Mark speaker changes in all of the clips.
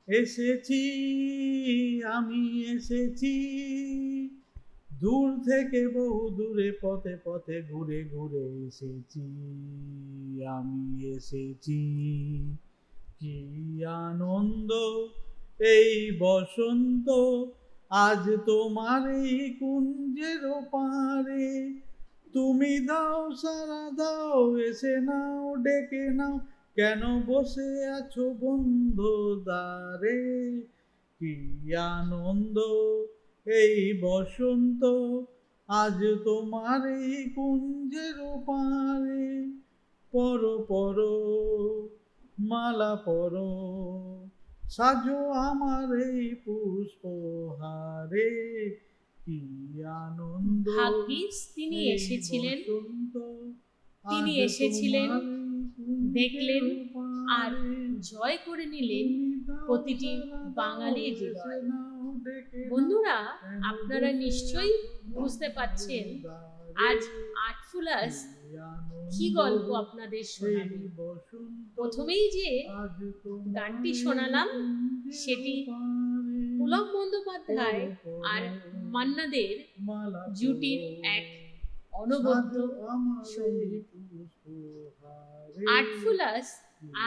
Speaker 1: এসেছি, আমি এসেছি, দূর থেকে বহু দূরে পথে পথে ঘুরে ঘুরে এসেছি, আমি এসেছি। কি আনন্দ এই বসন্ত, আজ তোমার এই কুঞ্জের পারে, তুমি দাও সারা দাও, এসে নাও ডেকে নাও, কেন বসে আছো বন্ধ দ্বারে। কি আনন্দ এই বসন্ত, আজ তোমার এই কুঞ্জের পারে, পরো পরো মালা পরো, সাজো আমার এই পুষ্পহারে। কি আনন্দ
Speaker 2: ভাগ্যিস তিনি
Speaker 1: এই
Speaker 2: এসেছিলেন,
Speaker 1: বসন্ত,
Speaker 2: তিনি
Speaker 1: আজ
Speaker 2: এসেছিলেন,
Speaker 1: তোমার এই
Speaker 2: দেখলেন
Speaker 1: কুঞ্জের
Speaker 2: আর
Speaker 1: পারে,
Speaker 2: জয় করে নিলেন
Speaker 1: তুমি দাও
Speaker 2: প্রতিটি
Speaker 1: সারা দাও,
Speaker 2: বাঙালির
Speaker 1: এসে
Speaker 2: হৃদয়।
Speaker 1: নাও ডেকে নাও,
Speaker 2: বন্ধুরা,
Speaker 1: কেন
Speaker 2: আপনারা
Speaker 1: বসে
Speaker 2: নিশ্চয়ই
Speaker 1: আছো
Speaker 2: বুঝতে পারছেন
Speaker 1: দ্বারে।
Speaker 2: আজ আর্টফুলাস কি গল্প আপনাদের শোনাবে। প্রথমেই যে গানটি শোনালাম সেটি পুলক বন্দ্যোপাধ্যায় আর মান্না দের জুটির এক অনবদ্য সঙ্গীত। আর্টফুলাস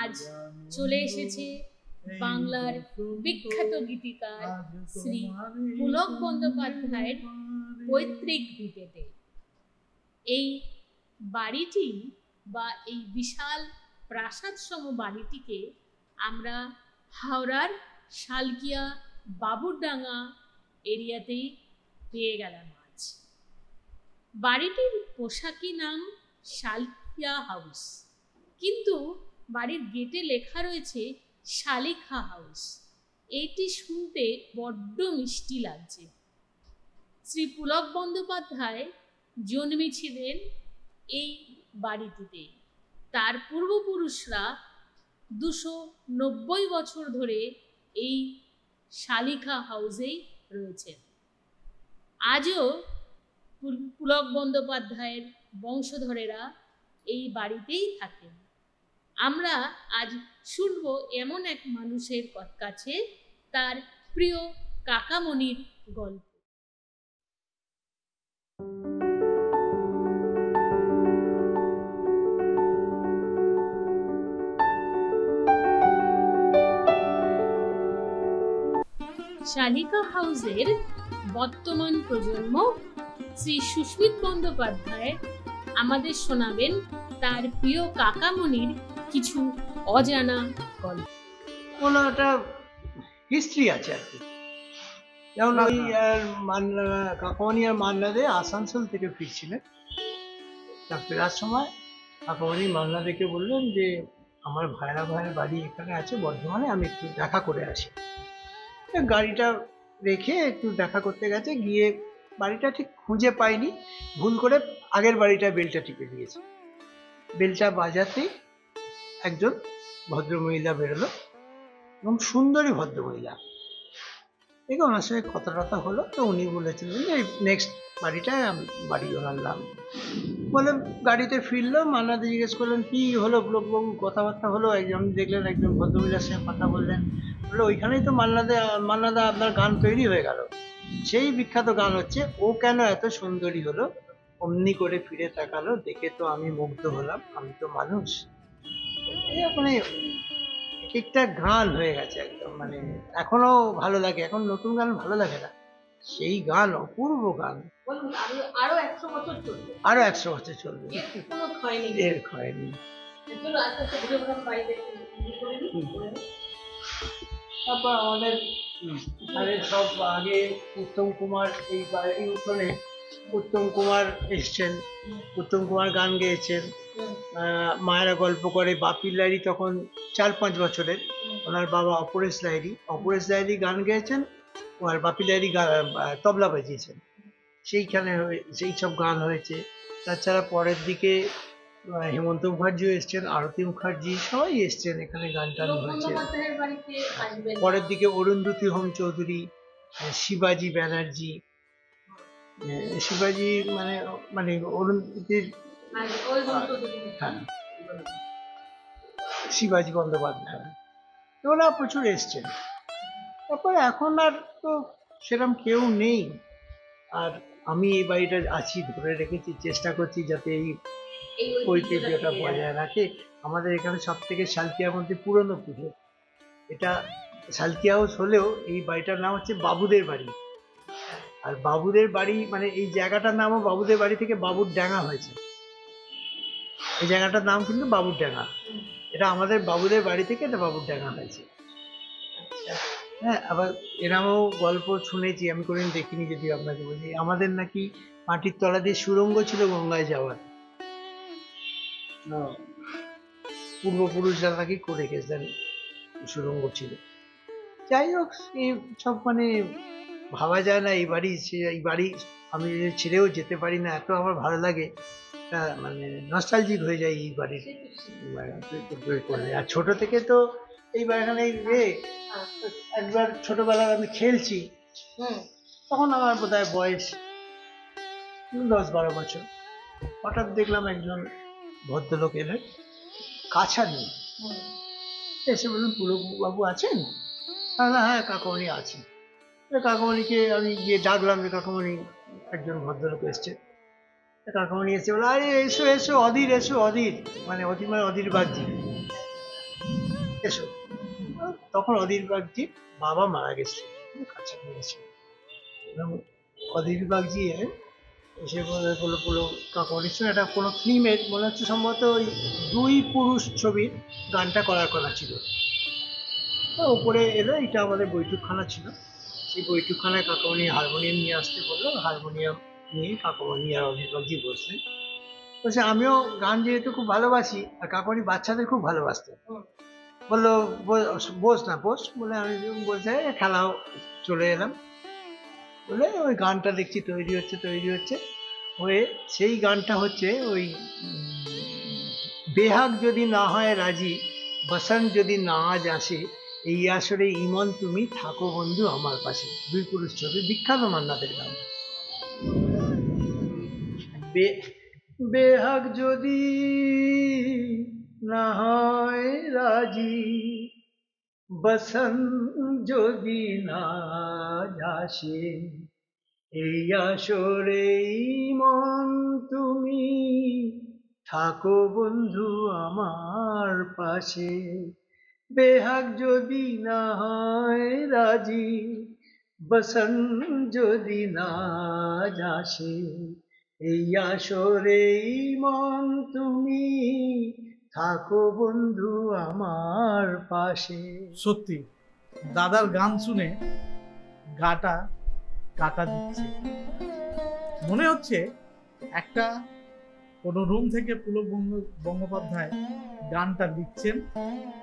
Speaker 2: আজ চলে এসেছে বাংলার বিখ্যাত গীতিকার শ্রী পুলক বন্দ্যোপাধ্যায়ের পৈতৃক ভিটেতে। এই বাড়িটি বা এই বিশাল প্রাসাদসম বাড়িটিকে আমরা হাওড়ার শালকিয়া বাবুরডাঙ্গা এরিয়াতেই পেয়ে গেলাম আজ। বাড়িটির পোশাকি নাম শালকিয়া হাউস, কিন্তু বাড়ির গেটে লেখা রয়েছে শালিখা হাউস। এইটি শুনতে বড্ড মিষ্টি লাগছে। শ্রী পুলক বন্দ্যোপাধ্যায় জন্মেছিলেন এই বাড়িটিতে। তার পূর্বপুরুষরা 290 বছর ধরে এই শালিখা হাউসেই রয়েছেন। আজও পুলক বন্দ্যোপাধ্যায়ের বংশধরেরা এই বাড়িতেই থাকেন। আমরা আজ শুনবো এমন এক মানুষের কাছে তার প্রিয় কাকামণির গল্প। শালিকা হাউসের বর্তমান প্রজন্ম শ্রী সুস্মিত বন্দ্যোপাধ্যায় আমাদের শোনাবেন তার প্রিয় কাকামণির কিছু অজানা গল্প।
Speaker 3: কোনো একটা হিস্ট্রি আছে আর কি। যেমন ওই কাকামণি আর মান্না দে আসানসোল থেকে ফিরছিলেন। তা ফেরার সময় কাকামণি মান্না দেকে বললেন যে আমার ভাইরা ভাইয়ের বাড়ি এখানে আছে বর্ধমানে, আমি একটু দেখা করে আসি। গাড়িটা রেখে একটু দেখা করতে গেছে, গিয়ে বাড়িটা ঠিক খুঁজে পাইনি, ভুল করে আগের বাড়িটা বেলটা টিপে দিয়েছে। বেলটা বাজাতেই একজন ভদ্রমহিলা বেরোলো, এবং সুন্দরী ভদ্রমহিলা। দেখে ওনার সঙ্গে কথা টথা হলো, তো উনি বলেছিলেন যে নেক্সট বাড়িটায় বাড়ি ওনার নাম বলে গাড়িতে ফিরলো। মান্নাদা জিজ্ঞেস করলেন কি হলো পুলকবাবু, কথাবার্তা হলো, একজন দেখলেন একজন ভদ্রমহিলার সঙ্গে কথা বললেন। বললো ওইখানেই তো মান্নাদা আপনার গান তৈরি হয়ে গেল। সেই বিখ্যাত গান হচ্ছে ও কেন এত সুন্দরী হলো, অমনি করে ফিরে তাকালো, দেখে তো আমি মুগ্ধ হলাম, আমি তো মানুষ। মানে একটা গান হয়ে গেছে একদম, মানে এখনো ভালো লাগে। এখন নতুন গান ভালো লাগে না, সেই গান অপূর্ব গান।
Speaker 2: আরো 100 বছর চলবে,
Speaker 3: আরো 100 বছর চলবে,
Speaker 2: কোনো ক্ষয় নেই,
Speaker 3: এর ক্ষয় নেই। তারপর আমাদের সব আগে উত্তম কুমার, এই উঠোনে উত্তম কুমার এসছেন, উত্তম কুমার গান গেয়েছেন। মায়েরা গল্প করে বাপির লাহিড়ী তখন 4-5 বছরের, ওনার বাবা অপরেশ লাহিড়ী গান গেয়েছেন, আর বাপির লাহিড়ী তবলা বাজিয়েছেন। সেইখানে সেই সব গান হয়েছে। তাছাড়া পরের দিকে হেমন্ত মুখার্জিও এসছেন, আরতি মুখার্জি, সবাই এসছেন এখানে, গান টান হয়েছে। পরের দিকে অরুন্ধতী হোম চৌধুরী, শিবাজি ব্যানার্জি, শিবাজি মানে মানে অরুন্ধতির, হ্যাঁ, শিবাজি বন্দ্যোপাধ্যায়, ওরা প্রচুর এসছেন। তারপরে এখন আর তো সেরকম কেউ নেই। আর আমি এই বাড়িটা আছি, ধরে রেখেছি, চেষ্টা করছি যাতে এই
Speaker 2: এই
Speaker 3: ঐতিহ্যটা বজায় রাখে। আমাদের এখানে সব থেকে শালকিয়ার মধ্যে পুরনো পুজো এটা। শালকিয়া হাউস হলেও এই বাড়িটার নাম হচ্ছে বাবুদের বাড়ি। আর বাবুদের বাড়ি মানে এই জায়গাটার নামও বাবুদের বাড়ি থেকে বাবুর ডাঙ্গা হয়েছে। এই জায়গাটার নাম কিন্তু বাবুর ডাঙ্গা। এটা আমাদের বাবুদের বাড়ি থেকে এটা বাবুর ডাঙ্গা হয়েছে। হ্যাঁ, আবার এরমও গল্প শুনেছি, আমি কোনোদিন দেখিনি, যদি আপনাকে বলি, আমাদের নাকি মাটির তলা দিয়ে সুড়ঙ্গ ছিল গঙ্গায় যাওয়ার। পূর্বপুরুষরা নাকি করে গেছেন, সুড়ঙ্গ ছিল। যাই হোক, এই সব মানে ভাবা যায় না। এই বাড়ি আমি ছেড়েও যেতে পারি না, এত আমার ভালো লাগে। মানে নস্টালজিক হয়ে যায় এই বাড়ির করলে। আর ছোট থেকে তো এই বাড়িখানে একবার ছোটবেলায় আমি খেলছি, তখন আমার বোধহয় বয়স 10-12 বছর। হঠাৎ দেখলাম একজন ভদ্রলোক এলেন কাছা নিয়ে, এসে বললেন পুলকবাবু আছেন? হ্যাঁ কাকামণি আছেন। কাকামণিকে আমি গিয়ে ডাকলাম যে কাকামণি, একজন ভদ্রলোক এসছে। কাকামণি এসে বলে, আরে এসো এসো অধীর, এসো অধীর, মানে অধীর বাগজি, এসো। তখন অধীর বাগজি বাবা মারা গেছে, কাছে নিয়েছে। অধীর বাগজি এসে বললো কাকামণির সঙ্গে একটা কোনো ফিল্মের মনে হচ্ছে সম্ভবত ওই দুই পুরুষ ছবির গানটা করার কথা ছিল। ওপরে এলো, এটা আমাদের বৈঠকখানা ছিল, সেই বৈঠকখানায় কাকামণি হারমোনিয়াম নিয়ে আসতে বললো। হারমোনিয়াম নিয়ে কাকামণি আর অধীর বাগজি বসলেন। বলছে আমিও গান যেহেতু খুব ভালোবাসি, আর কাকামণি বাচ্চাদের খুব ভালোবাসতেন, বললো বস না বস, বলে আমি বলছে খেলাও চলে এলাম। বলে ওই গানটা দেখছি তৈরি হচ্ছে হয়ে, সেই গানটা হচ্ছে ওই বেহাগ যদি না হয় রাজি, বসন্ত যদি না আজ আসে, এই আসরে ইমন তুমি থাকো বন্ধু আমার পাশে, দুই পুরুষ ছবি, বিখ্যাত মান্নাদের গান। বেহাগ যদি না হয় রাজি, বসন্ত যদি না আসে, এই আসরে মন তুমি থাকো বন্ধু আমার পাশে। বেহাগ যদি না হয় রাজি, বসন্ত যদি না আসে, এই আসরে মন তুমি থাকো বন্ধু আমার পাশে।
Speaker 1: সত্যি দাদার গান শুনে গাটা কাটা দিচ্ছে। মনে হচ্ছে একটা কোনো রুম থেকে পুলক বন্দ্যোপাধ্যায় গানটা লিখছেন,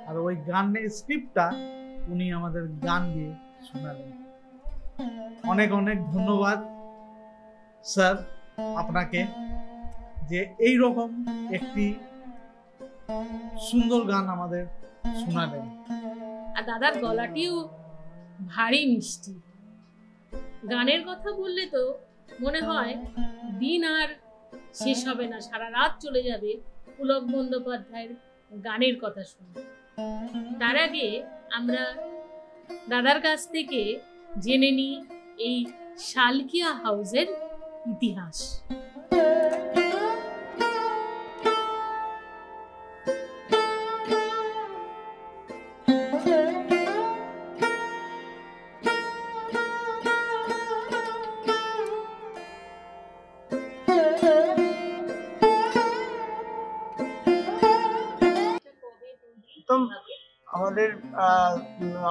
Speaker 1: আর ওই গানের স্ক্রিপ্টটা উনি আমাদের গান দিয়ে শোনালেন। অনেক অনেক ধন্যবাদ স্যার আপনাকে, যে এই রকম একটি সুন্দর গান আমাদের শোনালেন।
Speaker 2: আর দাদার গলাটিও ভারী মিষ্টি। গানের কথা বললে তো মনে হয় দিন আর শেষ হবে না, সারা রাত চলে যাবে পুলক বন্দ্যোপাধ্যায়ের গানের কথা শুনে। তার আগে আমরা দাদার কাছ থেকে জেনে নিই এই শালকিয়া হাউসের ইতিহাস।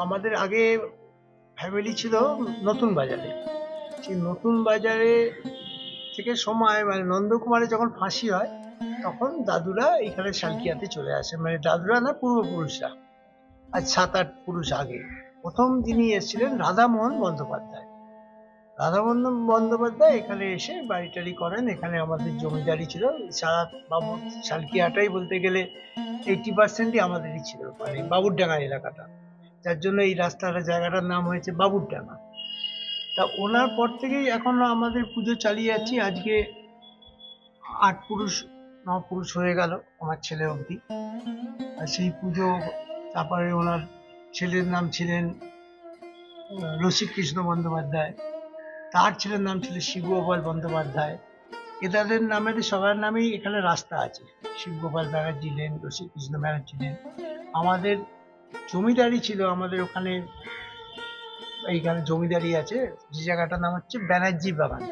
Speaker 3: আমাদের আগে ফ্যামিলি ছিল নতুন বাজারে। সেই নতুন বাজারে থেকে সময় মানে নন্দকুমারে যখন ফাঁসি হয়, তখন দাদুরা এখানে শালকিয়াতে চলে আসে, মানে দাদুরা না, পূর্বপুরুষরা, আজ 7-8 পুরুষ আগে। প্রথম যিনি এসেছিলেন রাধামোহন বন্দ্যোপাধ্যায়। রাধামোহন বন্দ্যোপাধ্যায় এখানে এসে বাড়ি টাড়ি করেন। এখানে আমাদের জমিদারি ছিল, সারা বাবু শালকিয়াটাই বলতে গেলে 80%ই আমাদেরই ছিল, মানে বাবুরডাঙ্গা এলাকাটা, যার জন্য এই রাস্তাটা জায়গাটার নাম হয়েছে বাবুরডাঙ্গা। তা ওনার পর থেকেই এখন আমাদের পুজো চালিয়ে যাচ্ছি। আজকে 8 পুরুষ 9 পুরুষ হয়ে গেল আমার ছেলে অবধি। আর সেই পুজো, তারপরে ওনার ছেলের নাম ছিলেন রসিকৃষ্ণ বন্দ্যোপাধ্যায়, তার ছেলের নাম ছিল শিবগোপাল বন্দ্যোপাধ্যায়। এদের নামের সবার নামেই এখানে রাস্তা আছে। শিবগোপাল ব্যানার্জি লেন, রসিকৃষ্ণ ব্যানার্জি লেন। আমাদের জমিদারি ছিল আমাদের ওখানে, এইখানে জমিদারি আছে, যে জায়গাটার নাম হচ্ছে ব্যানার্জি বাগান।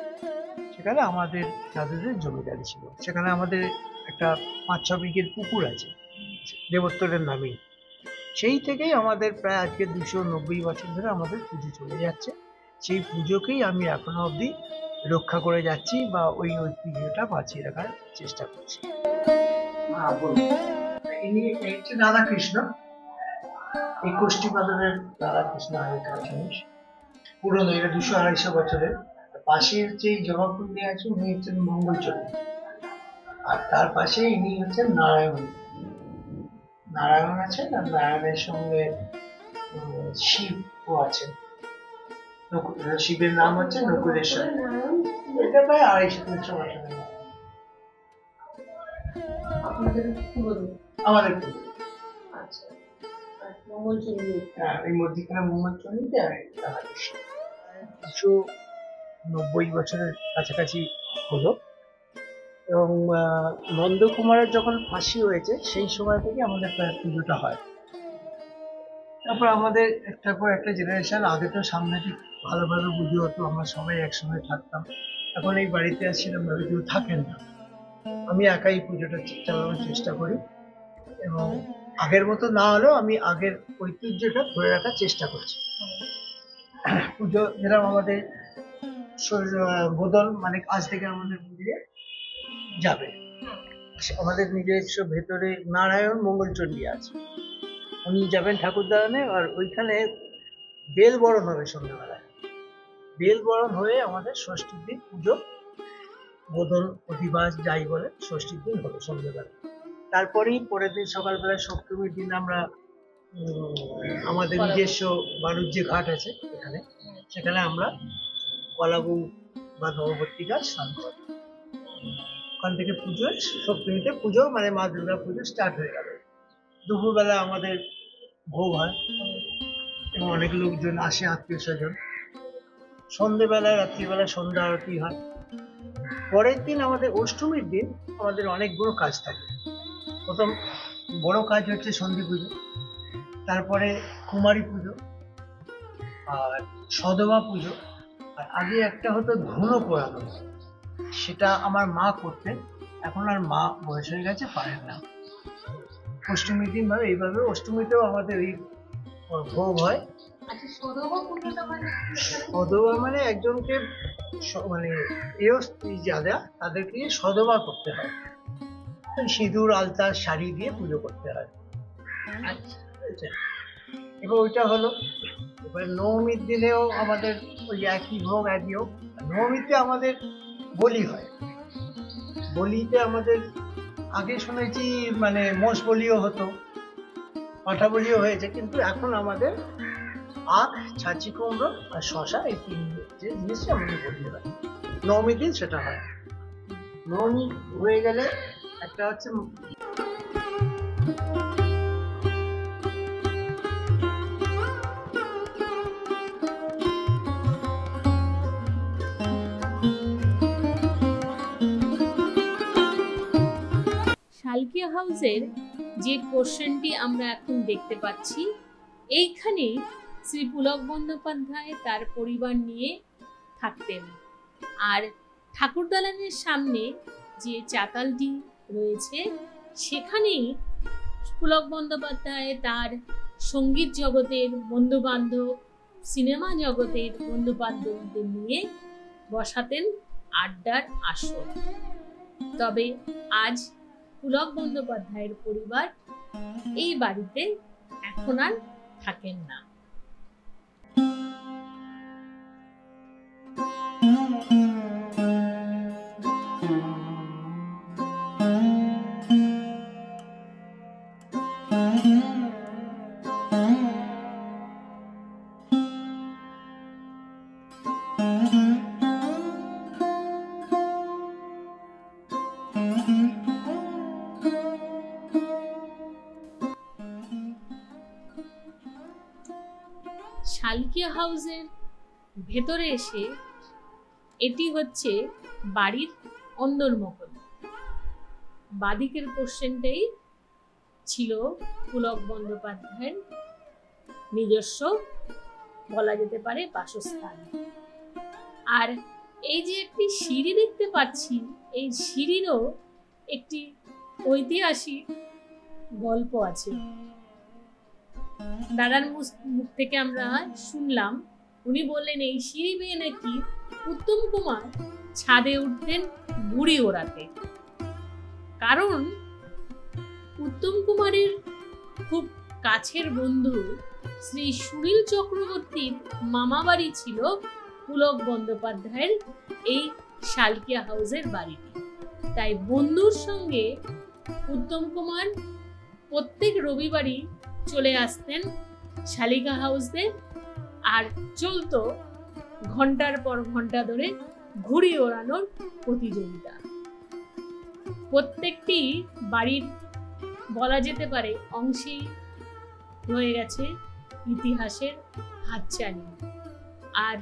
Speaker 3: সেখানে আমাদের দাদুদের জমিদারি ছিল। সেখানে আমাদের একটা 5-6 বিঘের পুকুর আছে দেবোত্তরের নামেই। সেই থেকেই আমাদের প্রায় আজকে 290 বছর ধরে আমাদের পুজো চলে যাচ্ছে। সেই পুজোকেই আমি এখনো অবধি রক্ষা করে যাচ্ছি বা ওই ঐতিহ্যটা বাঁচিয়ে রাখার চেষ্টা করছি। ইনি হচ্ছে রাধাকৃষ্ণ, এই কোষ্ঠীপালনের রাধাকৃষ্ণ আগেকার জিনিস, পুরনো, এটা 200-250 বছরের। পাশের যে জবাকুন্ডি আছে উনি হচ্ছেন মঙ্গলচন্দ্র, আর তার পাশে ইনি হচ্ছেন নারায়ণ। নারায়ণ আছেন, আর নারায়ণের সঙ্গে শিবও আছেন। শিবের নাম হচ্ছে নকুলেশ্বর। এটা প্রায় 250-300 বছরের। আমাদের হ্যাঁ, এই মধ্যিখানে মঙ্গলচন্দ্র আর 290 বছরের কাছাকাছি হলো। এবং নন্দকুমারের যখন ফাঁসি হয়েছে সেই সময় থেকে আমাদের প্রায় পুজোটা হয়। তারপর আমাদের একটার পর একটা জেনারেশন, আগে তো সামনে ঠিক ভালোভাবে পুজো হতো, আমরা সবাই একসঙ্গে থাকতাম। এখন এই বাড়িতে আসছিলাম ভাবে কেউ থাকেন না, আমি একাই পুজোটা চালানোর চেষ্টা করি। এবং আগের মতো না হলেও আমি আগের ঐতিহ্যটা ধরে রাখার চেষ্টা করছি। পুজো যেরকম আমাদের বোধন, মানে আজ থেকে আমাদের পুজো যাবে, আমাদের নিজস্ব ভেতরে নারায়ণ মঙ্গলচন্ডী আছে, উনি যাবেন ঠাকুর দালানে। আর ওইখানে বেল বরণ হবে সন্ধ্যাবেলায়। বেল বরণ হয়ে আমাদের ষষ্ঠীর দিন পুজো, বোধন অধিবাস যাই বলে, ষষ্ঠীর দিন হবে সন্ধ্যাবেলা। তারপরেই পরের দিন সকালবেলায় সপ্তমীর দিন আমরা আমাদের নিজস্ব বাণিজ্য ঘাট আছে এখানে, সেখানে আমরা কলাবু বা নববর্তী গাছ স্নান করি। ওখান থেকে পুজো, সপ্তমীতে পুজো মানে মা দুর্গা পুজো স্টার্ট হয়ে গেল। দুপুরবেলা আমাদের ভোগ হয় এবং অনেক লোকজন আসে, আত্মীয় স্বজন। সন্ধ্যেবেলায়, রাত্রিবেলায় সন্ধ্যা আরতি হয়। পরের দিন আমাদের অষ্টমীর দিন আমাদের অনেকগুলো কাজ থাকে। প্রথম বড় কাজ হচ্ছে সন্ধি পুজো, তারপরে কুমারী পুজো, আর সদমা পুজো, আর আগে একটা হতো ধুনো পোড়ানো, সেটা আমার মা করতেন। এখন আর মা বয়স হয়ে গেছে, পারেন না। অষ্টমীর দিন ভাবে এইভাবে অষ্টমীতেও আমাদের এই ভোগ হয়। সদবা মানে একজনকে, মানে স্ত্রী যারা, তাদেরকে সদবা করতে হয়, সিঁদুর আলতা শাড়ি দিয়ে পুজো করতে হয়। এবার ওইটা হলো। এবার নবমীর দিনেও আমাদের ওই একই ভোগ, একই হোক। নবমীতে আমাদের বলি হয়। বলিতে আমাদের আগে শুনেছি মানে মোষ বলিও হতো, পাঠা বলিও হয়েছে, কিন্তু এখন আমাদের আখ, ছাঁচি কুমড়ো আর শশা, এই তিন যে জিনিসটা আমাদের বলি হয়। নবমীর দিন সেটা হয়। নবমী হয়ে গেলে একটা হচ্ছে
Speaker 2: শালকিয়া হাউসের যে কোশ্চেনটি আমরা এখন দেখতে পাচ্ছি, এইখানে শ্রী পুলক বন্দ্যোপাধ্যায় তার পরিবার নিয়ে থাকতেন। আর ঠাকুর দালানের সামনে যে চাতালটি রয়েছে, সেখানেই পুলক বন্দ্যোপাধ্যায় তার সঙ্গীত জগতের বন্ধু বান্ধব, সিনেমা জগতের বন্ধু বান্ধবদের নিয়ে বসাতেন আড্ডার আসর। তবে আজ পুলক বন্দ্যোপাধ্যায়ের পরিবার এই বাড়িতে এখন আর থাকেন না। শালকিয়া হাউসের ভেতরে এসে এটি হচ্ছে বাড়ির অন্দরমহল। বাদিকের পোর্শনটাই ছিল পুলক বন্দ্যোপাধ্যায়ের নিজস্ব, বলা যেতে পারে, বাসস্থান। আর এই যে একটি সিঁড়ি দেখতে পাচ্ছি, এই সিঁড়িরও একটি ঐতিহাসিক গল্প আছে। দাদার মুখ থেকে আমরা শুনলাম, উনি বললেন এই সিঁড়ি বেয়ে নাকি উত্তম কুমার ছাদে উঠতেন ঘুড়ি ওড়াতে। কারণ উত্তম কুমারের খুব কাছের বন্ধু শ্রী সুনীল চক্রবর্তীর মামা বাড়ি ছিল পুলক বন্দ্যোপাধ্যায়ের এই শালকিয়া হাউসের বাড়িটি। তাই বন্ধুর সঙ্গে উত্তম কুমার প্রত্যেক রবিবারই চলে আসতেন শালিকা হাউসে, আর চলতো ঘন্টার পর ঘন্টা ধরে ঘুড়ি ওড়ানোর প্রতিযোগিতা। প্রত্যেকটি বাড়ির, বলা যেতে পারে, অংশেই রয়ে গেছে ইতিহাসের হাতছানি। আর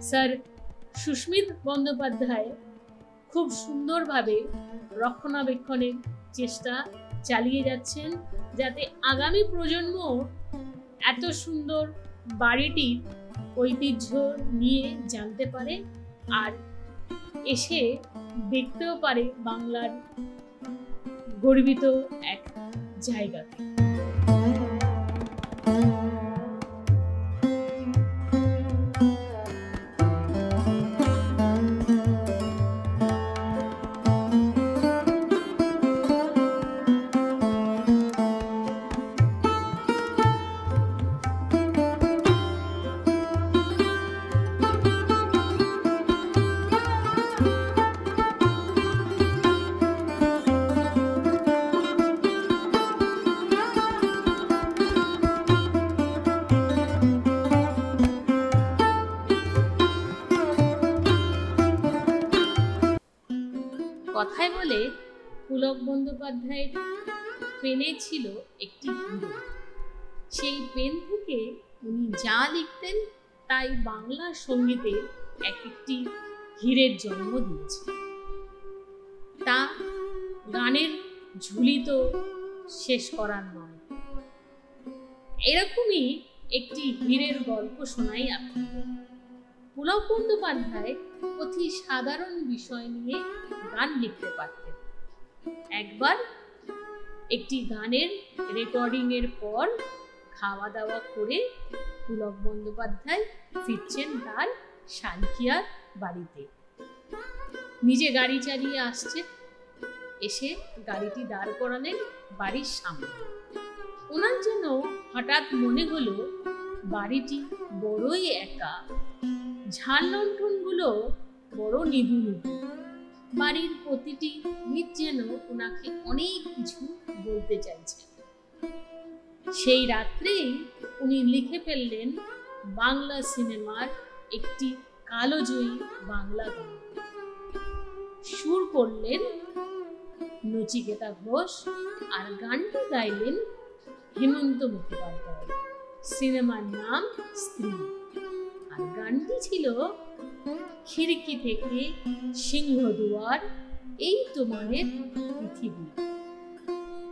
Speaker 2: স্যার সুস্মিত বন্দ্যোপাধ্যায় খুব সুন্দরভাবে রক্ষণাবেক্ষণের চেষ্টা চালিয়ে যাচ্ছেন, যাতে আগামী প্রজন্ম এত সুন্দর বাড়িটির ঐতিহ্য নিয়ে জানতে পারে আর এসে দেখতেও পারে বাংলার গর্বিত এক জায়গাকে। কথায় বলে পুলক বন্দ্যোপাধ্যায়ের পেনে ছিল একটি হিরো। সেই পেন থেকে উনি যা লিখতেন তাই বাংলা সঙ্গীতে এক একটি হীরের জন্ম দিয়েছে। তা গানের ঝুলি তো শেষ করার নয়। এরকমই একটি হীরের গল্প শোনাই আপনাদের। পুলক বন্দ্যোপাধ্যায় অতি সাধারণ বিষয় নিয়ে গান লিখতে পারতেন। একবার একটি গানের রেকর্ডিং এর পর খাওয়া দাওয়া করে পুলক বন্দ্যোপাধ্যায় ফিরছেন তার শালকিয়ার বাড়িতে। নিজে গাড়ি চালিয়ে আসছে, এসে গাড়িটি দাঁড় করালেন বাড়ির সামনে। ওনার যেন হঠাৎ মনে হলো বাড়িটি বড়ই একা, ঝাল লণ্ঠনগুলো বড় নিভু নিভু। বাড়ির প্রতিটি ইট যেন ওনাকে অনেক কিছু বলতে চাইছে। সেই রাত্রেই উনি লিখে ফেললেন বাংলা সিনেমার একটি কালোজয়ী বাংলা গান। সুর করলেন নচিকেতা ঘোষ, আর গানটি গাইলেন হেমন্ত মুখোপাধ্যায়। সিনেমার নাম স্ত্রী, আর গানটি ছিল খিড়কি থেকে সিংহদুয়ার, এই তোমাদের পৃথিবী।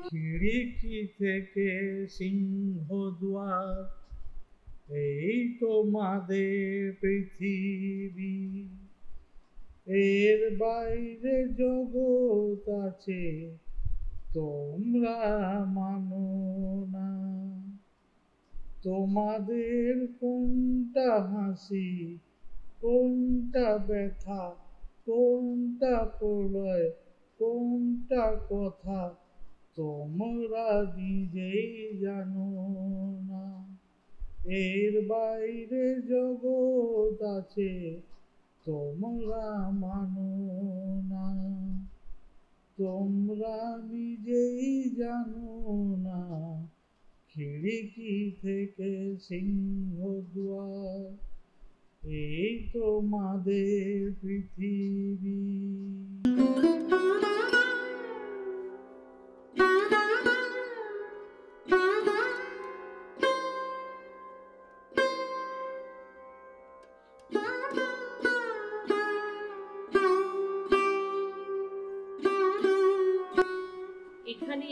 Speaker 1: খিড়কি থেকে সিংহদুয়ার, এই তোমাদের পৃথিবী। এর বাইরে জগৎ আছে, তোমরা মানো না। তোমাদের কোনটা হাসি, কোনটা ব্যথা, কোনটা প্রলয়, কোনটা কথা, তোমরা নিজেই জানো না। এর বাইরে জগৎ আছে, তোমরা মানো না। তোমরা নিজেই জানো না। খিড়কি থেকে সিংহদুয়ার, এই তোমাদের পৃথিবী।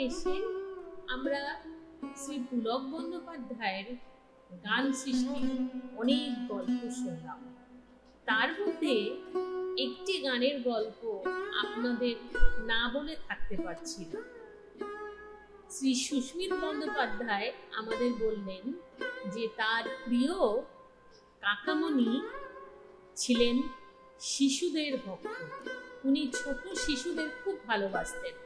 Speaker 2: এসে আমরা শ্রী পুলক বন্দ্যোপাধ্যায়ের গান সৃষ্টির অনেক গল্প শুনলাম। তার মধ্যে একটি গানের গল্প আপনাদের না বলে থাকতে পারছি না। শ্রী সুস্মিত বন্দ্যোপাধ্যায় আমাদের বললেন যে তার প্রিয় কাকামণি ছিলেন শিশুদের ভক্ত। উনি ছোট শিশুদের খুব ভালোবাসতেন।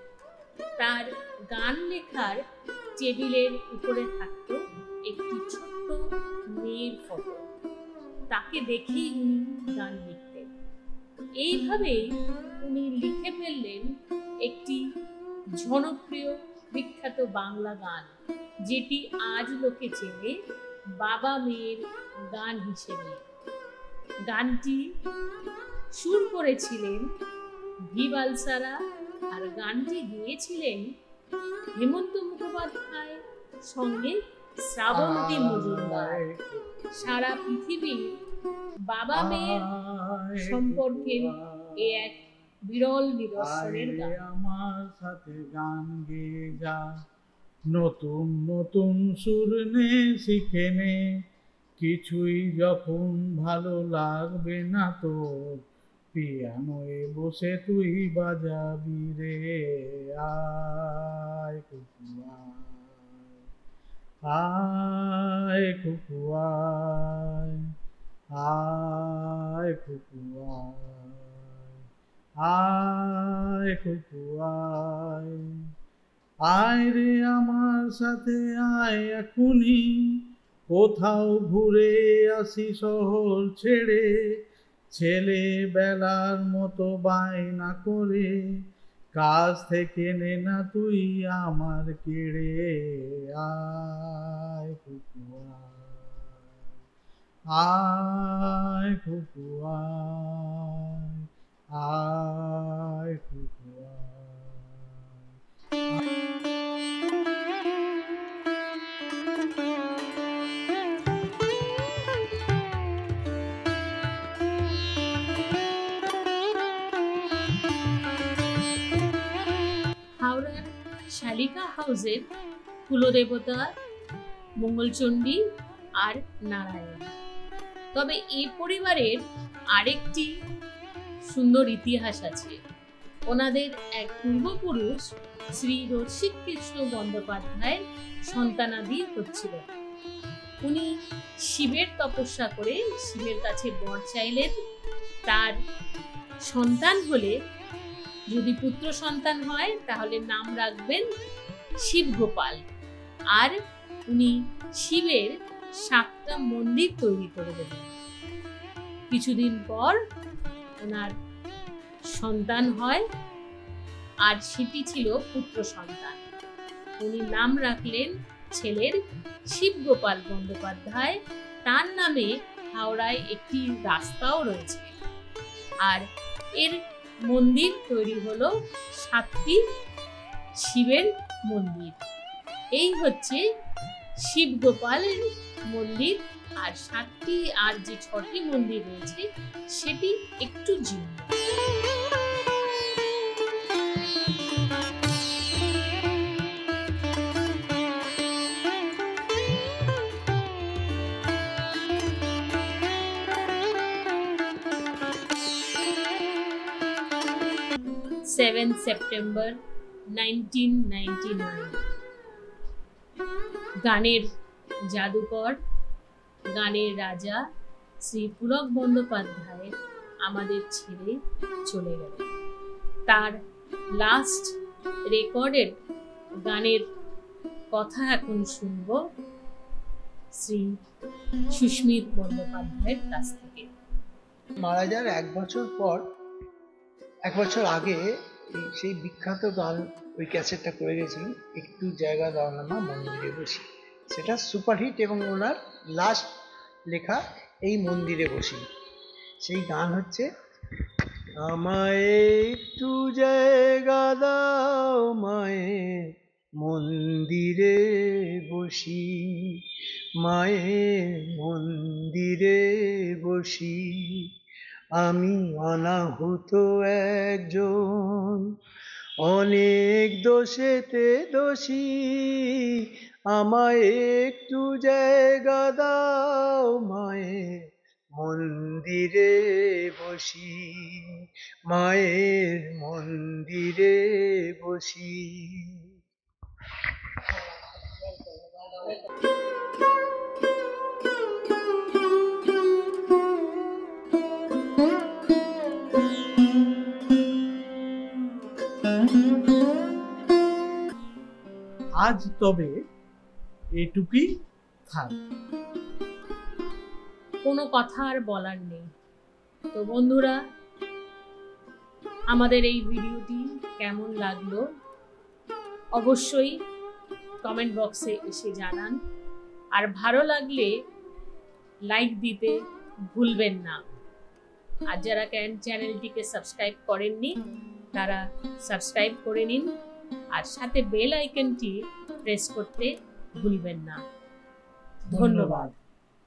Speaker 2: তার গান লেখার টেবিলের উপরে থাকতো একটি ছোট্ট মেয়ের ফটো। তাকে দেখেই উনি গান লিখতেন। এইভাবেই উনি লিখে ফেললেন একটি জনপ্রিয় বিখ্যাত বাংলা গান, যেটি আজ লোকে চেনে বাবা মেয়ের গান হিসেবে। গানটি সুর করেছিলেন ভি বালসারা, আর গানটি গেয়েছিলেন হেমন্ত মুখোপাধ্যায় সঙ্গে শ্রাবন্তী মজুমদার। সারা পৃথিবীর বাবা মেয়ের সম্পর্কের এ এক বিরল নিদর্শনের গান।
Speaker 1: আমার সাথে গান গেয়ে যা, নতুন নতুন সুর নে শিখে নে, কিছুই যখন ভালো লাগবে না তোর, পিয়ানোয় বসে তুই বাজাবি রে। আয় কুকু আয় কুকু আয়, আয় কুকু আয় কুকু আয়, আয় রে আমার সাথে আয় এখুনি, কোথাও ঘুরে আসি শহর ছেড়ে, ছেলেবেলার মতো বায়না করে, কাছ থেকে নে না তুই আমার কেড়ে। আয় কুকু আয় কুকু আয়, আয় কুকু
Speaker 2: হাওড়ার শালিকা হাউসের কুলদেবতা মঙ্গলচণ্ডী আর নারায়ণ। তবে এই পরিবারের আরেকটি সুন্দর ইতিহাস আছে। ওনাদের এক পূর্বপুরুষ শ্রী রসিক কৃষ্ণ বন্দ্যোপাধ্যায়ের সন্তানাদি হচ্ছিল। উনি শিবের তপস্যা করে শিবের কাছে বর চাইলেন, তার সন্তান হলে, যদি পুত্র সন্তান হয় তাহলে নাম রাখবেন শিবগোপাল। আর উনি শিবের 7টা মন্দির তৈরি করে দেবেন। কিছুদিন পর ওনার সন্তান হয়, আর সেটি ছিল পুত্র সন্তান। উনি নাম রাখলেন ছেলের শিবগোপাল বন্দ্যোপাধ্যায়। তার নামে হাওড়ায় একটি রাস্তাও রয়েছে। আর এর মন্দির তৈরি হলো 7টি শিবের মন্দির। এই হচ্ছে শিবগোপালের মন্দির। আর 7টি আর যে 6টি মন্দির রয়েছে সেটি একটু জীর্ণ। সেপ্টেম্বর 1999 গানের জাদুকর, গানের রাজা শ্রী পুলক বন্দ্যোপাধ্যায় আমাদের ছেড়ে চলে গেলেন। তার লাস্ট রেকর্ডেড গানের কথা এখন শুনব শ্রী সুস্মিত বন্দ্যোপাধ্যায়ের কাছ থেকে।
Speaker 3: মারা যাওয়ার 1 বছর আগে সেই বিখ্যাত গান, ওই ক্যাসেটটা করে গেছিলেন, একটু জায়গা দাও না মা মন্দিরে বসি। সেটা সুপারহিট এবং ওনার লাস্ট লেখা এই মন্দিরে বসি। সেই গান হচ্ছে, আমায় একটু জায়গা দাও মায়ের মন্দিরে বসি, মায়ের মন্দিরে বসি, আমি অনাহুত একজন অনেক দোষেতে দোষী, আমায় একটু জায়গা দাও, মায়ের মন্দিরে বসি, মায়ের মন্দিরে বসি।
Speaker 1: আজ তবে এটুকুই থাক।
Speaker 2: কোনো কথা আর বলার নেই। তো বন্ধুরা, আমাদের এই ভিডিওটি কেমন লাগলো অবশ্যই কমেন্ট বক্সে এসে জানান। আর ভালো লাগলে লাইক দিতে ভুলবেন না। আর যারা চ্যানেলটিকে সাবস্ক্রাইব করেননি তারা সাবস্ক্রাইব করে নিন, আর সাথে বেল আইকনটি প্রেস করতে ভুলবেন না। ধন্যবাদ।